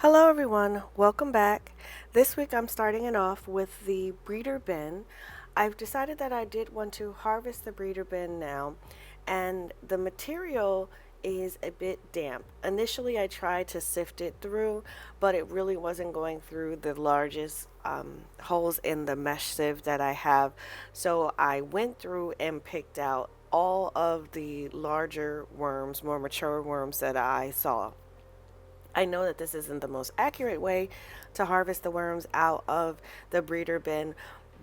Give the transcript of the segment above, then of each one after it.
Hello everyone, welcome back. This week I'm starting it off with the breeder bin. I've decided that I did want to harvest the breeder bin now, and the material is a bit damp. Initially I tried to sift it through, but it really wasn't going through the largest holes in the mesh sieve that I have. So I went through and picked out all of the larger worms, more mature worms that I saw. I know that this isn't the most accurate way to harvest the worms out of the breeder bin,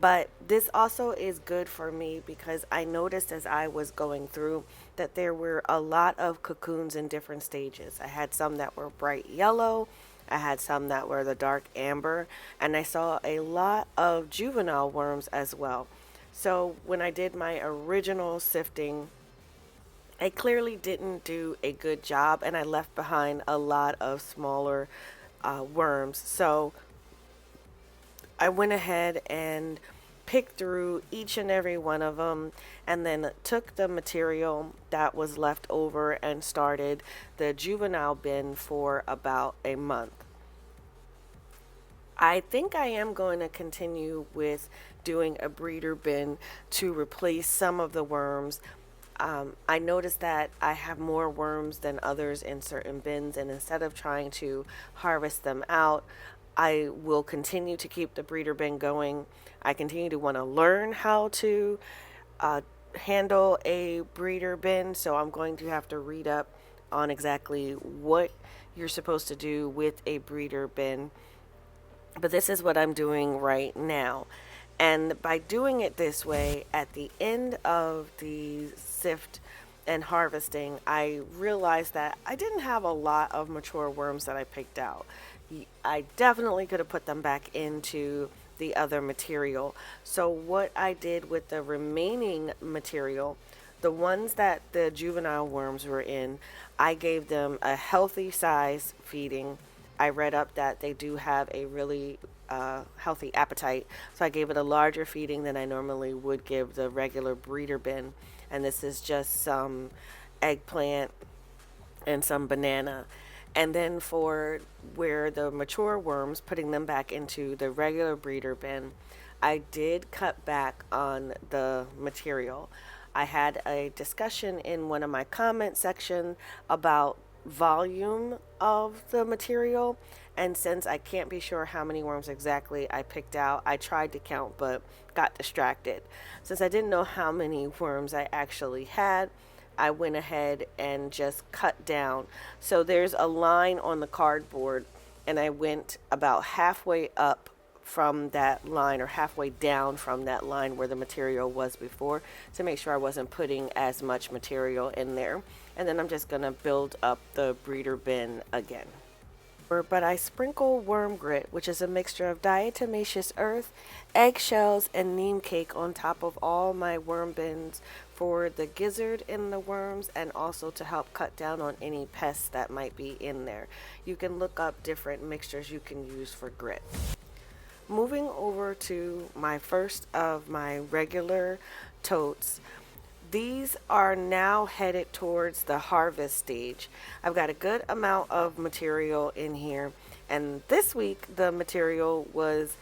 but this also is good for me because I noticed as I was going through that there were a lot of cocoons in different stages. I had some that were bright yellow, I had some that were the dark amber, and I saw a lot of juvenile worms as well. So when I did my original sifting, I clearly didn't do a good job, and I left behind a lot of smaller worms. So I went ahead and picked through each and every one of them, and then took the material that was left over and started the juvenile bin for about a month. I think I am going to continue with doing a breeder bin to replace some of the worms. I noticed that I have more worms than others in certain bins, and instead of trying to harvest them out, I will continue to keep the breeder bin going. I continue to want to learn how to handle a breeder bin, so I'm going to have to read up on exactly what you're supposed to do with a breeder bin. But this is what I'm doing right now. And by doing it this way, at the end of the sift and harvesting, I realized that I didn't have a lot of mature worms that I picked out. I definitely could have put them back into the other material. So what I did with the remaining material, the ones that the juvenile worms were in, I gave them a healthy size feeding. I read up that they do have a really healthy appetite, so I gave it a larger feeding than I normally would give the regular breeder bin. And this is just some eggplant and some banana. And then for where the mature worms, putting them back into the regular breeder bin, I did cut back on the material. I had a discussion in one of my comment section about volume of the material, and since I can't be sure how many worms exactly I picked out, I tried to count but got distracted. Since I didn't know how many worms I actually had, I went ahead and just cut down. So there's a line on the cardboard, and I went about halfway up from that line, or halfway down from that line where the material was before, to make sure I wasn't putting as much material in there. And then I'm just going to build up the breeder bin again. But I sprinkle worm grit, which is a mixture of diatomaceous earth, eggshells, and neem cake on top of all my worm bins for the gizzard in the worms, and also to help cut down on any pests that might be in there. You can look up different mixtures you can use for grit. Moving over to my first of my regular totes. These are now headed towards the harvest stage. I've got a good amount of material in here, and this week the material was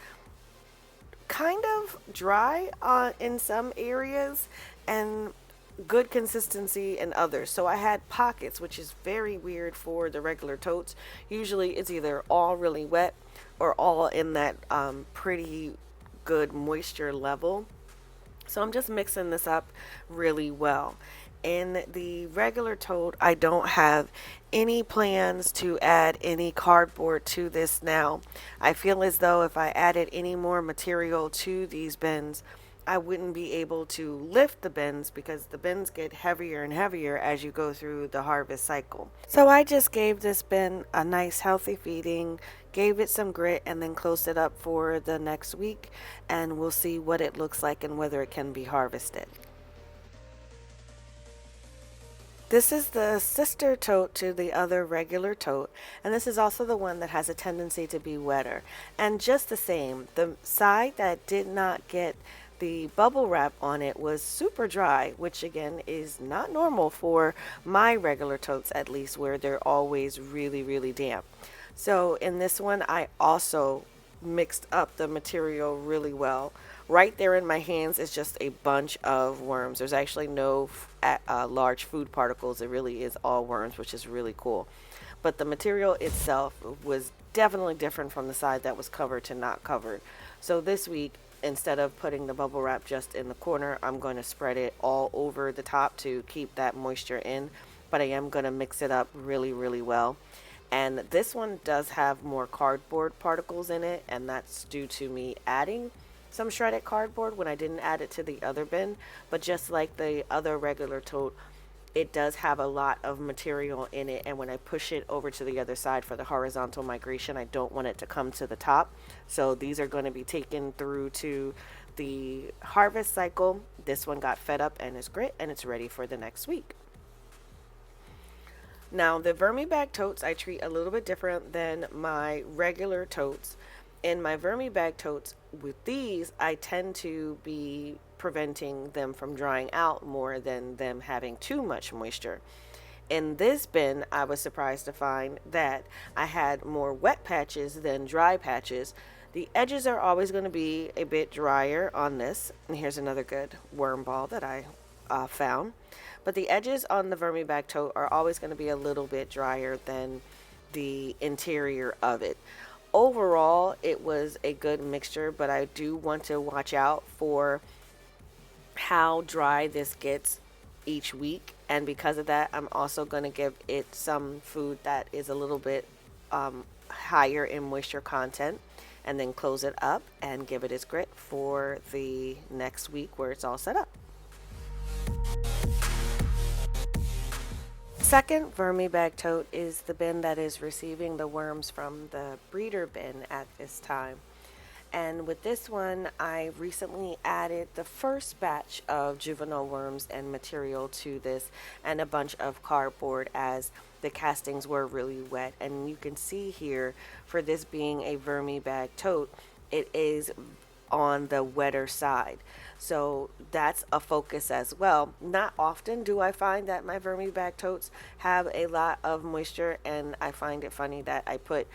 kind of dry in some areas and good consistency in others. So I had pockets, which is very weird for the regular totes. Usually it's either all really wet or all in that pretty good moisture level. So I'm just mixing this up really well. In the regular tote, I don't have any plans to add any cardboard to this now. I feel as though if I added any more material to these bins, I wouldn't be able to lift the bins because the bins get heavier and heavier as you go through the harvest cycle. So I just gave this bin a nice healthy feeding, gave it some grit, and then closed it up for the next week, and we'll see what it looks like and whether it can be harvested. This is the sister tote to the other regular tote, and this is also the one that has a tendency to be wetter. And just the same, the side that did not get the bubble wrap on it was super dry, which again is not normal for my regular totes, at least, where they're always really, really damp. So in this one, I also mixed up the material really well. Right there in my hands is just a bunch of worms. There's actually no large food particles. It really is all worms, which is really cool. But the material itself was definitely different from the side that was covered to not covered. So this week, instead of putting the bubble wrap just in the corner, I'm going to spread it all over the top to keep that moisture in. But I am going to mix it up really, really well. And this one does have more cardboard particles in it, and that's due to me adding some shredded cardboard when I didn't add it to the other bin. But just like the other regular tote, it does have a lot of material in it, and when I push it over to the other side for the horizontal migration, I don't want it to come to the top. So these are going to be taken through to the harvest cycle. This one got fed up and is grit, and it's ready for the next week. Now, the Vermibag totes I treat a little bit different than my regular totes. In my Vermibag totes, with these, I tend to be preventing them from drying out more than them having too much moisture. In this bin, I was surprised to find that I had more wet patches than dry patches. The edges are always going to be a bit drier on this. And here's another good worm ball that I found. But the edges on the Vermibag tote are always going to be a little bit drier than the interior of it. Overall, it was a good mixture, but I do want to watch out for how dry this gets each week. And because of that, I'm also going to give it some food that is a little bit higher in moisture content, and then close it up and give it its grit for the next week where it's all set up. Second Vermibag tote is the bin that is receiving the worms from the breeder bin at this time. And with this one, I recently added the first batch of juvenile worms and material to this, and a bunch of cardboard, as the castings were really wet. And you can see here, for this being a Vermibag tote, it is on the wetter side. So that's a focus as well. Not often do I find that my Vermibag totes have a lot of moisture, and I find it funny that I put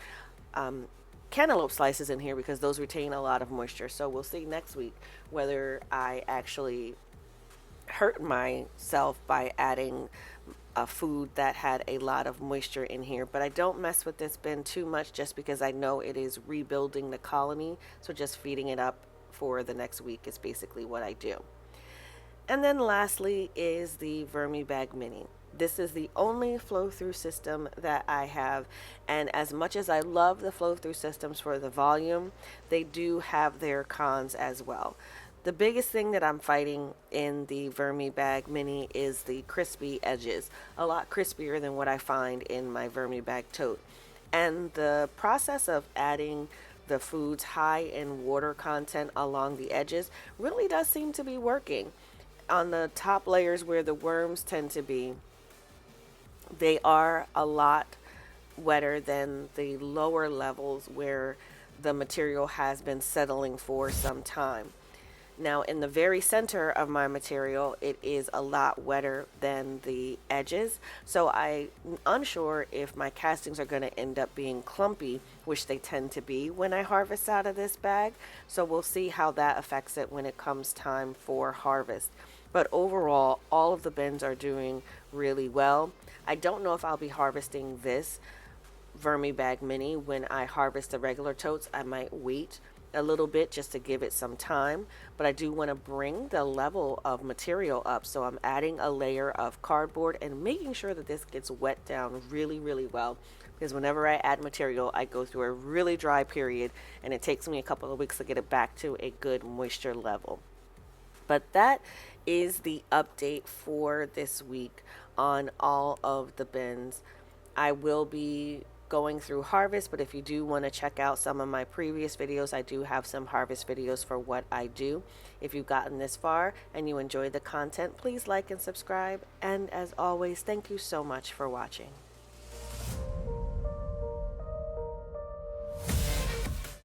cantaloupe slices in here because those retain a lot of moisture. So we'll see next week whether I actually hurt myself by adding a food that had a lot of moisture in here. But I don't mess with this bin too much just because I know it is rebuilding the colony. So just feeding it up for the next week is basically what I do. And then lastly is the Vermibag Mini. This is the only flow-through system that I have, and as much as I love the flow-through systems for the volume, they do have their cons as well. The biggest thing that I'm fighting in the Vermibag Mini is the crispy edges, a lot crispier than what I find in my Vermibag tote. And the process of adding the foods high in water content along the edges really does seem to be working. On the top layers where the worms tend to be, they are a lot wetter than the lower levels where the material has been settling for some time. Now, in the very center of my material, it is a lot wetter than the edges. So I'm unsure if my castings are going to end up being clumpy, which they tend to be when I harvest out of this bag. So we'll see how that affects it when it comes time for harvest. But overall, all of the bins are doing really well. I don't know if I'll be harvesting this Vermibag Mini when I harvest the regular totes. I might wait a little bit just to give it some time, but I do want to bring the level of material up. So I'm adding a layer of cardboard and making sure that this gets wet down really, really well, because whenever I add material, I go through a really dry period, and it takes me a couple of weeks to get it back to a good moisture level. But that is the update for this week on all of the bins. I will be going through harvest, but if you do want to check out some of my previous videos, I do have some harvest videos for what I do. If you've gotten this far and you enjoy the content, please like and subscribe. And as always, thank you so much for watching.